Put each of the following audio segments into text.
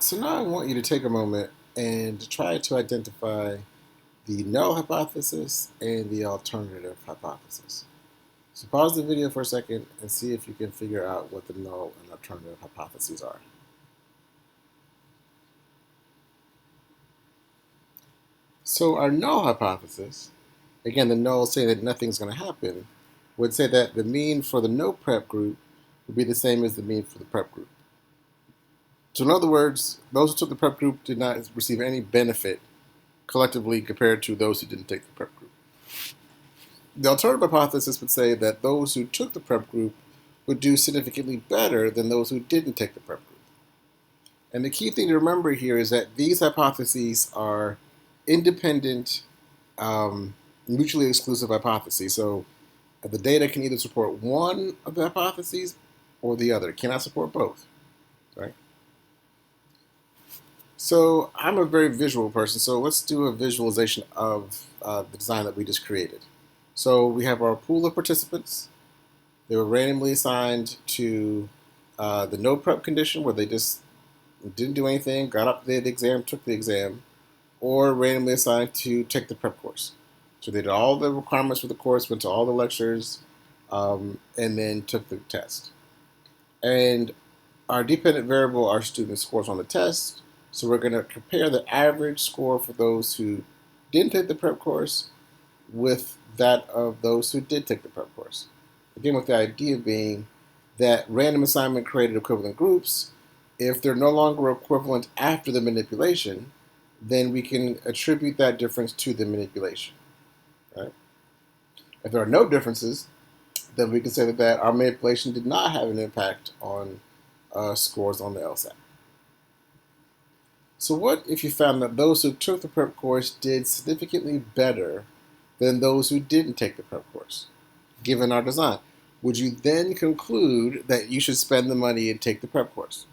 So now I want you to take a moment and try to identify the null hypothesis and the alternative hypothesis. So pause the video for a second and see if you can figure out what the null and alternative hypotheses are. So our null hypothesis, again, the null saying that nothing's going to happen, would say that the mean for the no prep group would be the same as the mean for the prep group. So in other words, those who took the prep group did not receive any benefit collectively compared to those who didn't take the prep group. The alternative hypothesis would say that those who took the prep group would do significantly better than those who didn't take the prep group. And the key thing to remember here is that these hypotheses are independent, mutually exclusive hypotheses. So the data can either support one of the hypotheses or the other. It cannot support both, right? So I'm a very visual person, so let's do a visualization of the design that we just created. So we have our pool of participants. They were randomly assigned to the no prep condition, where they just didn't do anything, got up to the exam, took the exam, or randomly assigned to take the prep course. So they did all the requirements for the course, went to all the lectures, and then took the test. And our dependent variable, our student scores on the test. So we're going to compare the average score for those who didn't take the prep course with that of those who did take the prep course. Again, with the idea being that random assignment created equivalent groups. If they're no longer equivalent after the manipulation, then we can attribute that difference to the manipulation. Right? If there are no differences, then we can say that our manipulation did not have an impact on scores on the LSAT. So what if you found that those who took the prep course did significantly better than those who didn't take the prep course, given our design? Would you then conclude that you should spend the money and take the prep course?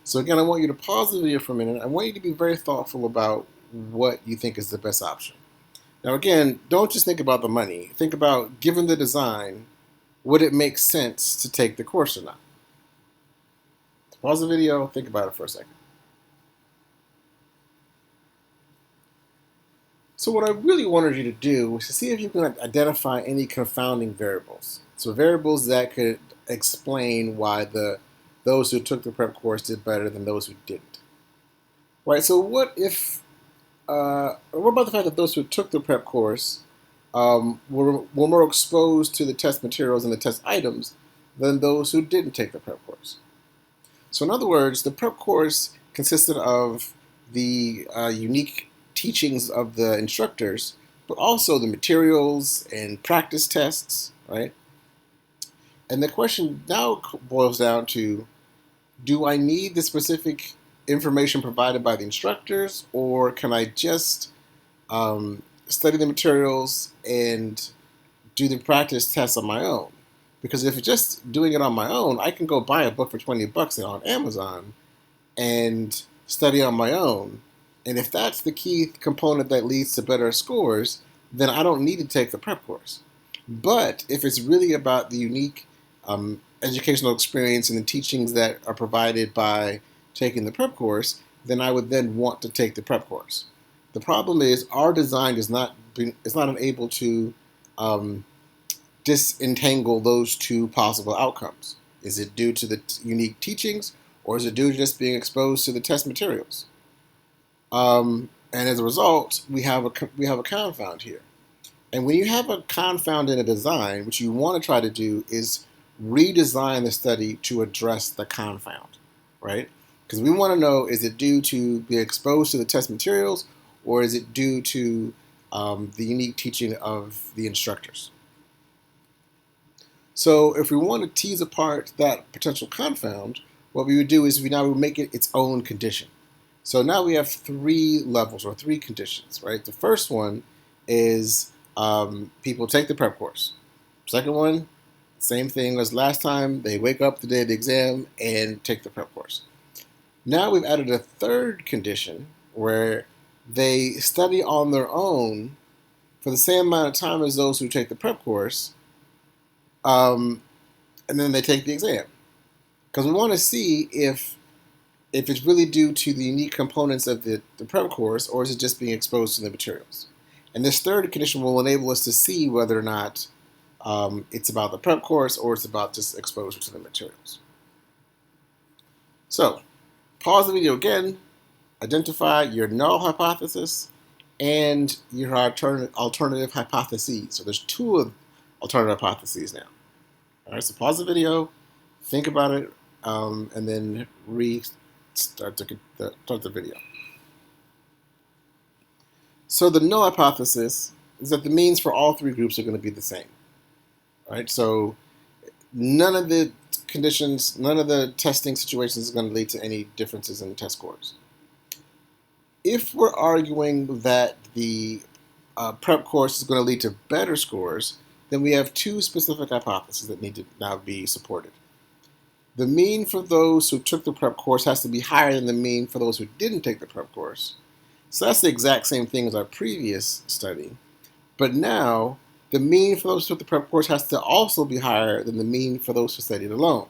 So again, I want you to pause the video for a minute. I want you to be very thoughtful about what you think is the best option. Now again, don't just think about the money. Think about, given the design, would it make sense to take the course or not? Pause the video, think about it for a second. So what I really wanted you to do was to see if you can identify any confounding variables. So variables that could explain why those who took the prep course did better than those who didn't. Right, so what about the fact that those who took the prep course were more exposed to the test materials and the test items than those who didn't take the prep course? So in other words, the prep course consisted of the unique teachings of the instructors, but also the materials and practice tests, right? And the question now boils down to, do I need the specific information provided by the instructors, or can I just study the materials and do the practice tests on my own? Because if it's just doing it on my own, I can go buy a book for 20 bucks on Amazon and study on my own. And if that's the key component that leads to better scores, then I don't need to take the prep course. But if it's really about the unique educational experience and the teachings that are provided by taking the prep course, then I would then want to take the prep course. The problem is our design is not unable to disentangle those two possible outcomes. Is it due to the unique teachings, or is it due to just being exposed to the test materials? And as a result, we have a confound here. And when you have a confound in a design, what you want to try to do is redesign the study to address the confound, right? Because we want to know, is it due to being exposed to the test materials, or is it due to the unique teaching of the instructors? So if we want to tease apart that potential confound, what we would do is we would make it its own condition. So now we have three levels or three conditions, right? The first one is people take the prep course. Second one, same thing as last time. They wake up the day of the exam and take the prep course. Now we've added a third condition where they study on their own for the same amount of time as those who take the prep course, and then they take the exam. Because we want to see if if it's really due to the unique components of the prep course, or is it just being exposed to the materials? And this third condition will enable us to see whether or not it's about the prep course or it's about just exposure to the materials. So, pause the video again, identify your null hypothesis and your alternative hypotheses. So there's two alternative hypotheses now. All right, so pause the video, think about it, and then start the video. So the null hypothesis is that the means for all three groups are going to be the same. All right, so none of the conditions, none of the testing situations is going to lead to any differences in the test scores. If we're arguing that the prep course is going to lead to better scores, then we have two specific hypotheses that need to now be supported. The mean for those who took the prep course has to be higher than the mean for those who didn't take the prep course. So that's the exact same thing as our previous study. But now, the mean for those who took the prep course has to also be higher than the mean for those who studied alone.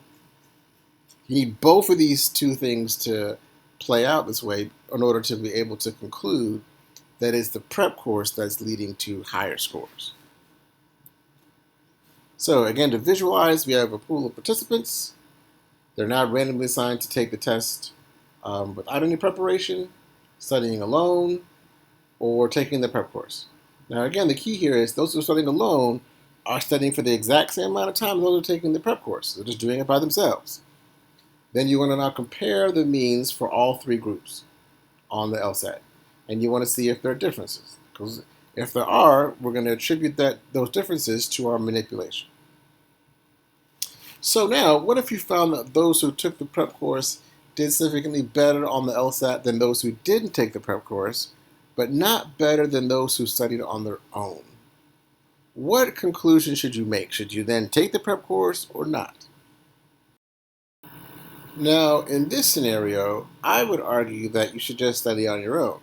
You need both of these two things to play out this way in order to be able to conclude that it's the prep course that's leading to higher scores. So again, to visualize, we have a pool of participants. They're not randomly assigned to take the test without any preparation, studying alone, or taking the prep course. Now again, the key here is those who are studying alone are studying for the exact same amount of time as those who are taking the prep course. They're just doing it by themselves. Then you want to now compare the means for all three groups on the LSAT. And you want to see if there are differences. Because if there are, we're going to attribute those differences to our manipulation. So now, what if you found that those who took the prep course did significantly better on the LSAT than those who didn't take the prep course, but not better than those who studied on their own? What conclusion should you make? Should you then take the prep course or not? Now, in this scenario, I would argue that you should just study on your own,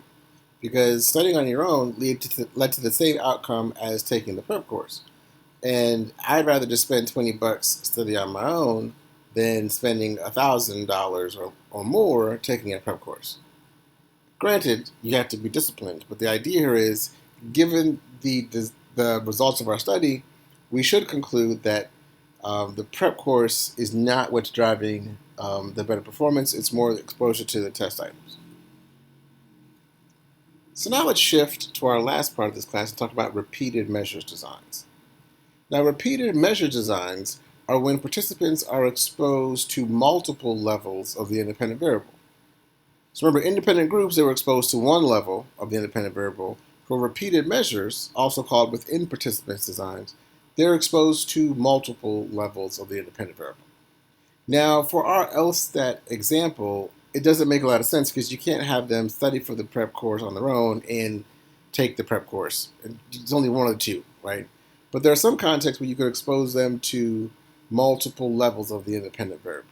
because studying on your own led to the same outcome as taking the prep course. And I'd rather just spend $20 study on my own than spending $1,000 or more taking a prep course. Granted, you have to be disciplined, but the idea here is, given the results of our study, we should conclude that the prep course is not what's driving the better performance. It's more exposure to the test items. So now let's shift to our last part of this class and talk about repeated measures designs. Now, repeated measure designs are when participants are exposed to multiple levels of the independent variable. So remember, independent groups, they were exposed to one level of the independent variable. For repeated measures, also called within participants designs, they're exposed to multiple levels of the independent variable. Now, for our LSTAT example, it doesn't make a lot of sense because you can't have them study for the prep course on their own and take the prep course. It's only one of the two, right? But there are some contexts where you could expose them to multiple levels of the independent variable.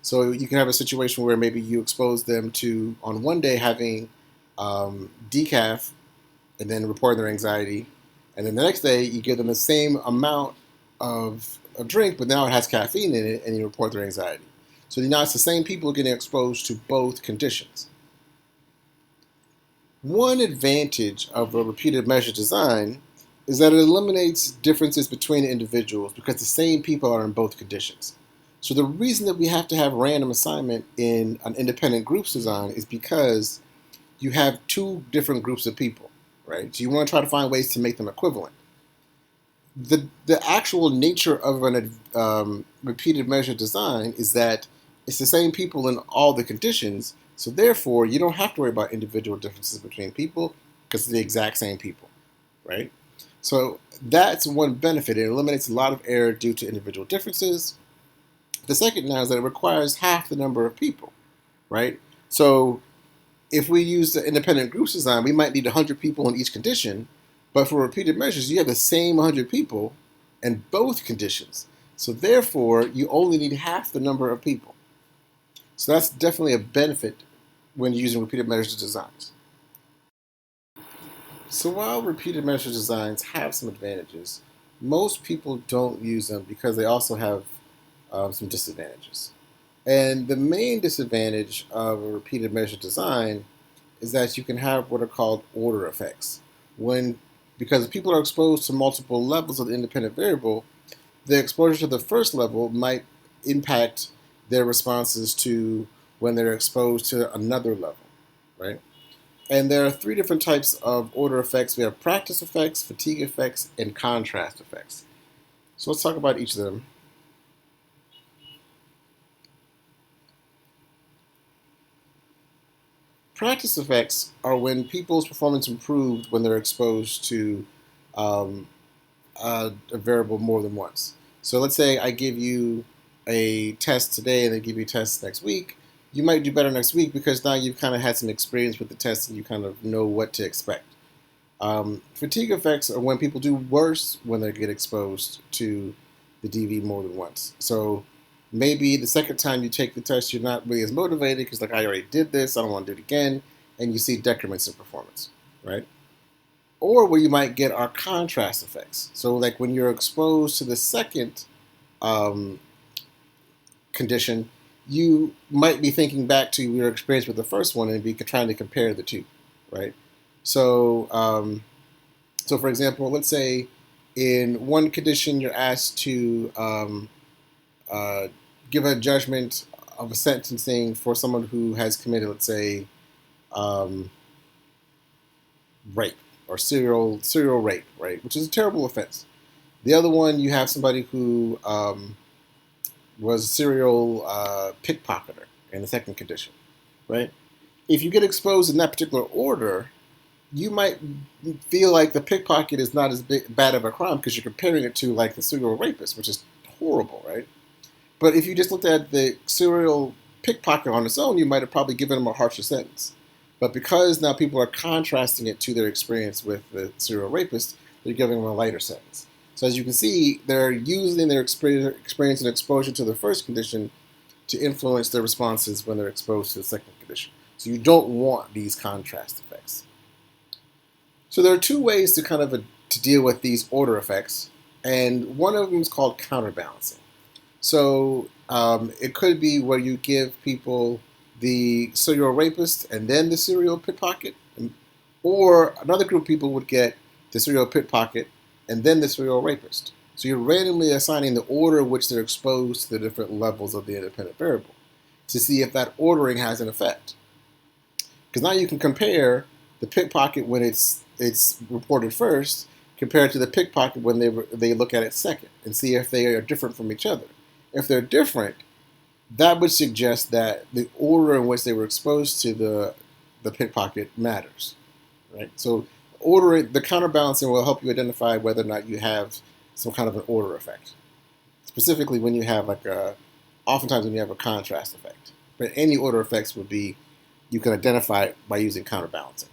So you can have a situation where maybe you expose them to, on one day, having decaf and then reporting their anxiety. And then the next day, you give them the same amount of a drink, but now it has caffeine in it, and you report their anxiety. So now it's the same people getting exposed to both conditions. One advantage of a repeated measure design is that it eliminates differences between individuals because the same people are in both conditions. So the reason that we have to have random assignment in an independent groups design is because you have two different groups of people, right? So you want to try to find ways to make them equivalent. The actual nature of an repeated measure design is that it's the same people in all the conditions, so therefore you don't have to worry about individual differences between people because it's the exact same people, right? So that's one benefit. It eliminates a lot of error due to individual differences. The second now is that it requires half the number of people, right? So if we use the independent groups design, we might need 100 people in each condition, but for repeated measures, you have the same 100 people in both conditions. So therefore, you only need half the number of people. So that's definitely a benefit when using repeated measure designs. So while repeated measure designs have some advantages, most people don't use them because they also have some disadvantages. And the main disadvantage of a repeated measure design is that you can have what are called order effects. Because people are exposed to multiple levels of the independent variable, the exposure to the first level might impact their responses to when they're exposed to another level, right? And there are three different types of order effects. We have practice effects, fatigue effects, and contrast effects. So let's talk about each of them. Practice effects are when people's performance improved when they're exposed to um, a variable more than once. So let's say I give you a test today and then give you tests next week. You might do better next week because now you've kind of had some experience with the test and you kind of know what to expect. Fatigue effects are when people do worse when they get exposed to the DV more than once. So maybe the second time you take the test, you're not really as motivated because, like, I already did this, I don't want to do it again, and you see decrements in performance, right? Or where you might get are contrast effects. So, like, when you're exposed to the second um, condition, you might be thinking back to your experience with the first one and be trying to compare the two, right? So, so for example, let's say in one condition you're asked to uh, give a judgment of a sentencing for someone who has committed, let's say, um, rape or serial rape, right, which is a terrible offense. The other one, you have somebody who was a serial pickpocketer in the second condition, right? If you get exposed in that particular order, you might feel like the pickpocket is not as bad of a crime because you're comparing it to like the serial rapist, which is horrible, right? But if you just looked at the serial pickpocket on its own, you might have probably given them a harsher sentence. But because now people are contrasting it to their experience with the serial rapist, they're giving them a lighter sentence. So as you can see, they're using their experience and exposure to the first condition to influence their responses when they're exposed to the second condition. So you don't want these contrast effects. So there are two ways to to deal with these order effects, and one of them is called counterbalancing. So it could be where you give people the serial rapist and then the serial pickpocket, or another group of people would get the serial pickpocket and then the serial rapist. So you're randomly assigning the order in which they're exposed to the different levels of the independent variable to see if that ordering has an effect. Because now you can compare the pickpocket when it's reported first compared to the pickpocket when they look at it second and see if they are different from each other. If they're different, that would suggest that the order in which they were exposed to the pickpocket matters, right? So the counterbalancing will help you identify whether or not you have some kind of an order effect, specifically when you have oftentimes when you have a contrast effect. But any order effects would be, you can identify it by using counterbalancing.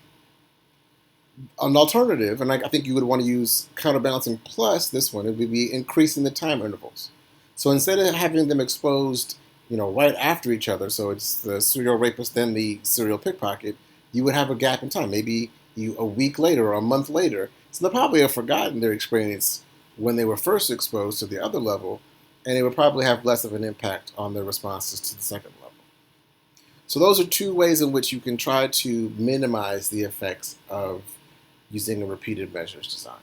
An alternative, and I think you would want to use counterbalancing plus this one, it would be increasing the time intervals. So instead of having them exposed, right after each other, so it's the serial rapist then the serial pickpocket, you would have a gap in time, maybe a week later or a month later. So they'll probably have forgotten their experience when they were first exposed to the other level, and it would probably have less of an impact on their responses to the second level. So those are two ways in which you can try to minimize the effects of using a repeated measures design.